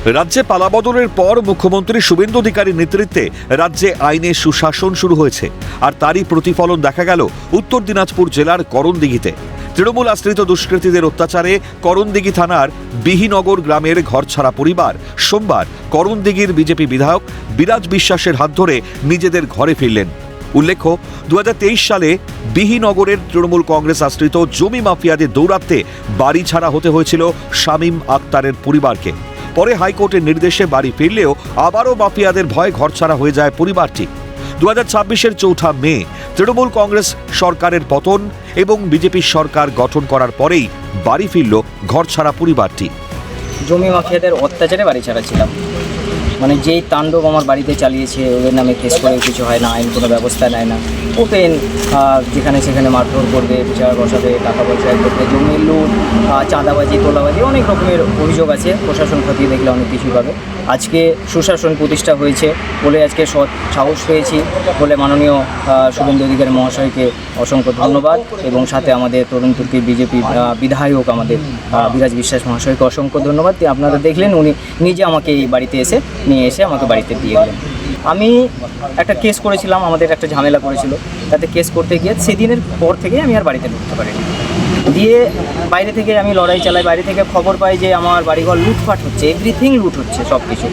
রাজ্যে পালাবদলের পর মুখ্যমন্ত্রী শুভেন্দু অধিকারীর নেতৃত্বে রাজ্যে আইনের সুশাসন শুরু হয়েছে, আর তারই প্রতিফলন দেখা গেল উত্তর দিনাজপুর জেলার করণদিঘিতে। তৃণমূল আশ্রিত দুষ্কৃতীদের অত্যাচারে করণদিঘি থানার বিহিনগর গ্রামের ঘরছাড়া পরিবার সোমবার করণদিঘির বিজেপি বিধায়ক বিরাজ বিশ্বাসের হাত ধরে নিজেদের ঘরে ফিরলেন। উল্লেখ্য, 2023 সালে বিহিনগরের তৃণমূল কংগ্রেস আশ্রিত জমি মাফিয়াদের দৌরাত্মে বাড়ি ছাড়া হতে হয়েছিল শামীম আক্তারের পরিবারকে। পরে হাইকোর্টের নির্দেশে বাড়ি ফিরলেও আবারও মাফিয়াদের ভয়ে ঘরছাড়া হয়ে যায় পরিবারটি। 2026-এর 4 মে তৃণমূল কংগ্রেস সরকারের পতন এবং বিজেপি সরকার গঠন করার পরেই বাড়ি ফিরল ঘরছাড়া পরিবারটি। জমি মাফিয়াদের অত্যাচারে বাড়ি ছাড়া ছিলাম, মানে যেই তাণ্ডব আমার বাড়িতে চালিয়েছে, ওদের নামে কেস করে কিছু হয় না, আইন কোনো ব্যবস্থা নেয় না, ওপেন যেখানে সেখানে মারধর করবে, বিচার বসাবে, টাকা পয়সা করবে, জমি লুট, চাঁদাবাজি, তোলাবাজি, অনেক রকমের অভিযোগ আছে। প্রশাসন খতিয়ে দেখলে অনেক কিছুই পাবে। আজকে সুশাসন প্রতিষ্ঠা হয়েছে বলে আজকে সাহস পেয়েছি বলে মাননীয় শুভেন্দু অধিকারী মহাশয়কে অসংখ্য ধন্যবাদ, এবং সাথে আমাদের তরুণ তুর্কির বিজেপি বিধায়ক আমাদের বিরাজ বিশ্বাস মহাশয়কে অসংখ্য ধন্যবাদ। আপনারা দেখলেন উনি নিজে আমাকে এই বাড়িতে নিয়ে এসে আমাকে বাড়িতে দিয়ে গেলেন। আমি একটা কেস করেছিলাম, আমাদের একটা ঝামেলা করেছিল, তাতে কেস করতে গিয়ে সেদিনের পর থেকে আমি আর বাড়িতে ঢুকতে পারিনি। দিয়ে বাইরে থেকে আমি লড়াই চালাই, বাইরে থেকে খবর পাই যে আমার বাড়িঘর লুটপাট হচ্ছে, এভরিথিং লুট হচ্ছে, সব কিছু।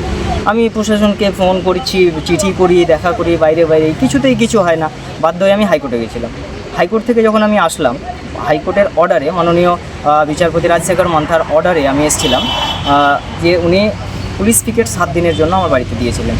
আমি প্রশাসনকে ফোন করছি, চিঠি করি, দেখা করি, বাইরে কিছুতেই কিছু হয় না। বাধ্য হয়ে আমি হাইকোর্টে গেছিলাম। হাইকোর্ট থেকে যখন আমি আসলাম, হাইকোর্টের অর্ডারে, মাননীয় বিচারপতি রাজশেখর মান্থার অর্ডারে আমি এসেছিলাম যে উনি পুলিশ পিকেট 7 দিনের জন্য আমার বাড়িতে দিয়েছিলেন।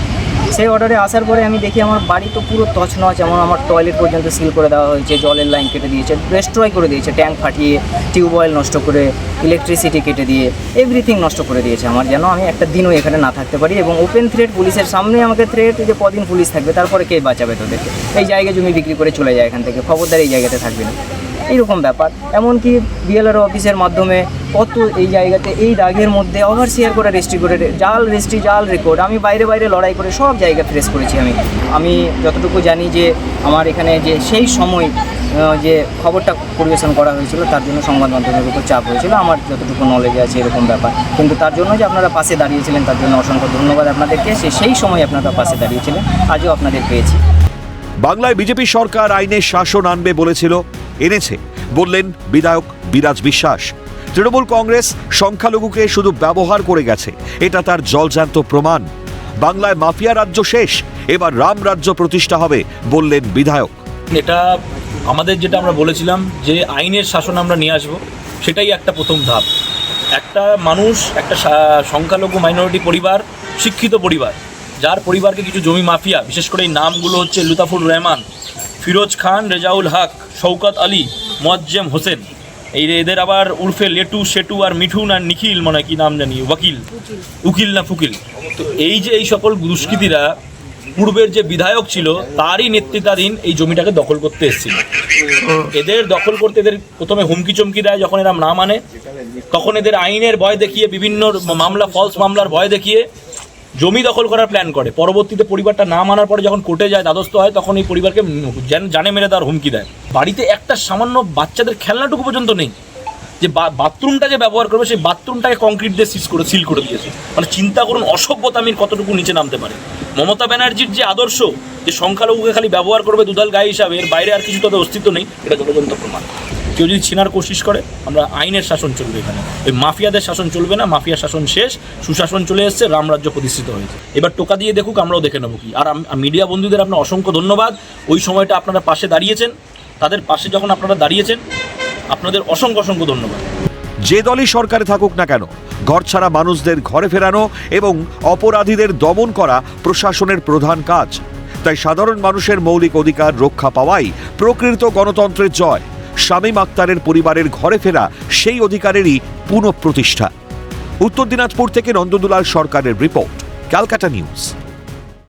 সেই অর্ডারে আসার পরে আমি দেখি আমার বাড়ি তো পুরো তছনছ, যেমন আমার টয়লেট পর্যন্ত সিল করে দেওয়া হয়েছে, জলের লাইন কেটে দিয়েছে, ডেস্ট্রয় করে দিয়েছে, ট্যাঙ্ক ফাটিয়ে, টিউবওয়েল নষ্ট করে, ইলেকট্রিসিটি কেটে দিয়ে এভরিথিং নষ্ট করে দিয়েছে আমার, যেন আমি একটা দিনও এখানে না থাকতে পারি। এবং ওপেন থ্রেট, পুলিশের সামনে আমাকে থ্রেট যে কদিন পুলিশ থাকবে, তারপরে কে বাঁচাবে তোদেরকে, এই জায়গায় জমি বিক্রি করে চলে যায় এখান থেকে, খবরদার এই জায়গাতে থাকবে না, এইরকম ব্যাপার। এমনকি বিএলআরও অফিসের মাধ্যমে কত এই জায়গাতে এই দাগের মধ্যে ওভারশেয়ার করে রেজিস্ট্রি করে, জাল রেকর্ড, আমি বাইরে লড়াই করে সব জায়গা ফ্রেস করেছি। আমি যতটুকু জানি যে আমার এখানে যে সেই সময় যে খবরটা পরিবেশন করা হয়েছিল, তার জন্য সংবাদ মাধ্যমের উপর চাপ হয়েছিল, আমার যতটুকু নলেজে আছে এরকম ব্যাপার। কিন্তু তার জন্য যে আপনারা পাশে দাঁড়িয়েছিলেন, তার জন্য অসংখ্য ধন্যবাদ আপনাদেরকে। সেই সময় আপনারা পাশে দাঁড়িয়েছিলেন, আজও আপনাদের পেয়েছি। বাংলায় বিজেপি সরকার আইনের শাসন আনবে বলেছিল, এনেছে বললেন বিধায়ক বিরাজ বিশ্বাস। তৃণমূল কংগ্রেস সংখ্যালঘুকে শুধু ব্যবহার করে গেছে, এটা তার জলজ্যান্ত প্রমাণ। বাংলায় মাফিয়া রাজ্য শেষ, এবার রাম রাজ্য প্রতিষ্ঠা হবে বললেন বিধায়ক। এটা আমাদের যেটা আমরা বলেছিলাম যে আইনের শাসন আমরা নিয়ে আসবো, সেটাই একটা প্রথম ধাপ। একটা মানুষ, একটা সংখ্যালঘু মাইনরিটি পরিবার, শিক্ষিত পরিবার, যার পরিবারকে কিছু জমি মাফিয়া, বিশেষ করে এই নামগুলো হচ্ছে লুতাফুর রহমান, ফিরোজ খান, রেজাউল হক, শওকত আলী, মোয়াজ্জেম হোসেন, এদের আবার উর্ফে লেটু, সেটু আর মিঠুন আর নিখিল, মনে হয় কি নাম জানি, উকিল না ফুকিল। তো এই যে এই সকল দুষ্কৃতীরা পূর্বের যে বিধায়ক ছিল তারই নেতৃত্বাধীন এই জমিটাকে দখল করতে এসেছিল। এদের দখল করতে এদের প্রথমে হুমকি চমকি দেয়, যখন এরা না মানে তখন এদের আইনের ভয় দেখিয়ে, বিভিন্ন মামলা, ফলস মামলার ভয় দেখিয়ে জমি দখল করার প্ল্যান করে। পরবর্তীতে পরিবারটা না মানার পরে যখন কোর্টে যায়, দ্বারস্থ হয়, তখন এই পরিবারকে জানে মেরে দেওয়ার হুমকি দেয়। বাড়িতে একটা সামান্য বাচ্চাদের খেলনাটুকু পর্যন্ত নেই, যে বাথরুমটা যে ব্যবহার করবে সেই বাথরুমটাকে কংক্রিট দিয়ে সিল করে দিয়েছে। মানে চিন্তা করুন অসভ্যতামির কতটুকু নিচে নামতে পারে। মমতা ব্যানার্জির যে আদর্শ, যে সংখ্যালঘুকে খালি ব্যবহার করবে দুধাল গায়ে হিসাবে, এর বাইরে আর কিছু তাদের অস্তিত্ব নেই, এটা জলজন্ত প্রমাণ। কেউ যদি ছিনার কোশিশ করে, আমরা আইনের শাসন চলবে এখানে, এই মাফিয়াদের শাসন চলবে না। মাফিয়া শাসন শেষ, সুশাসন চলে এসছে, রামরাজ্য প্রতিষ্ঠিত হয়েছে। এবার টোকা দিয়ে দেখুক, আমরাও দেখে নেবো কি। আর মিডিয়া বন্ধুদের আপনার অসংখ্য ধন্যবাদ। ওই সময়টা আপনারা পাশে দাঁড়িয়েছেন, তাদের পাশে যখন আপনারা দাঁড়িয়েছেন, আপনাদের অসংখ্য ধন্যবাদ। যে দলই সরকারে থাকুক না কেন, ঘরছাড়া মানুষদের ঘরে ফেরানো এবং অপরাধীদের দমন করা প্রশাসনের প্রধান কাজ। তাই সাধারণ মানুষের মৌলিক অধিকার রক্ষা পাওয়াই প্রকৃত গণতন্ত্রের জয়। শামীম আক্তারের পরিবারের ঘরে ফেরা সেই অধিকারেরই পুনঃপ্রতিষ্ঠা। উত্তর দিনাজপুর থেকে নন্দদুলাল সরকারের রিপোর্ট, ক্যালকাটা নিউজ।